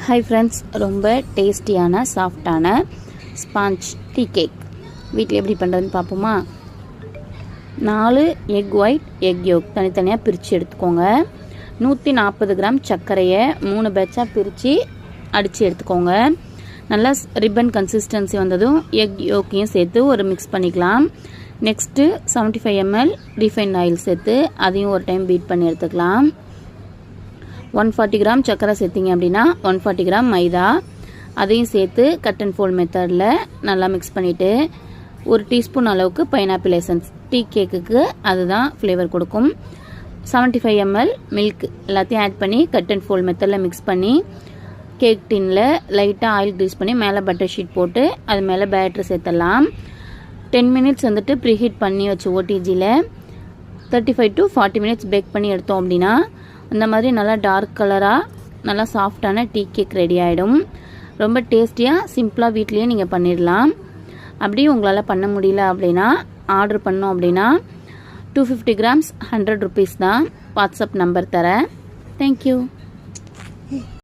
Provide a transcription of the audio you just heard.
Hi friends, ரொம்ப டேஸ்டியான சாஃப்டான ஸ்பாஞ்ச் டீ கேக் வீட்டில் எப்படி பண்ணுறதுன்னு பார்ப்போமா. 4 எக் ஒயிட், எக் யோக் தனித்தனியாக பிரித்து எடுத்துக்கோங்க. 140 கிராம் சர்க்கரையை 3 பேட்சாக பிரித்து அடித்து எடுத்துக்கோங்க. நல்லா ரிப்பன் கன்சிஸ்டன்சி வந்ததும் எக் யோக்கையும் சேர்த்து ஒரு மிக்ஸ் பண்ணிக்கலாம். நெக்ஸ்ட்டு 75 ml ரீஃபைண்ட் ஆயில் சேர்த்து அதையும் ஒரு டைம் பீட் பண்ணி எடுத்துக்கலாம். 140 கிராம் சர்க்கரை சேர்த்திங்க அப்படின்னா 140 கிராம் மைதா அதையும் சேர்த்து கட் அண்ட் ஃபோல்ட் மெத்தடில் நல்லா மிக்ஸ் பண்ணிவிட்டு ஒரு டீஸ்பூன் அளவுக்கு பைனாப்பிள் எசன்ஸ், டீ கேக்குக்கு அதுதான் ஃப்ளேவர் கொடுக்கும். 75 ml மில்க் எல்லாத்தையும் ஆட் பண்ணி கட் அண்ட் ஃபோல்ட் மெத்தடில் மிக்ஸ் பண்ணி கேக் டின்னில் லைட்டாக ஆயில் க்ரீஸ் பண்ணி மேலே பட்டர் ஷீட் போட்டு அது மேலே பேட்டர் சேர்த்துடலாம். 10 மினிட்ஸ் வந்துட்டு ப்ரீஹீட் பண்ணி வச்சு ஓடிஜியில் 35 to 40 மினிட்ஸ் பேக் பண்ணி எடுத்தோம் அப்படின்னா இந்த மாதிரி நல்லா டார்க் கலராக நல்லா சாஃப்டான டீ கேக் ரெடி ஆகிடும். ரொம்ப டேஸ்டியாக சிம்பிளாக வீட்லேயே நீங்கள் பண்ணிடலாம். அப்படி உங்களால் பண்ண முடியல அப்படின்னா ஆர்டர் பண்ணோம் அப்படின்னா 250 கிராம்ஸ் 100 rupees தான். வாட்ஸ்அப் நம்பர் தரேன். தேங்க்யூ.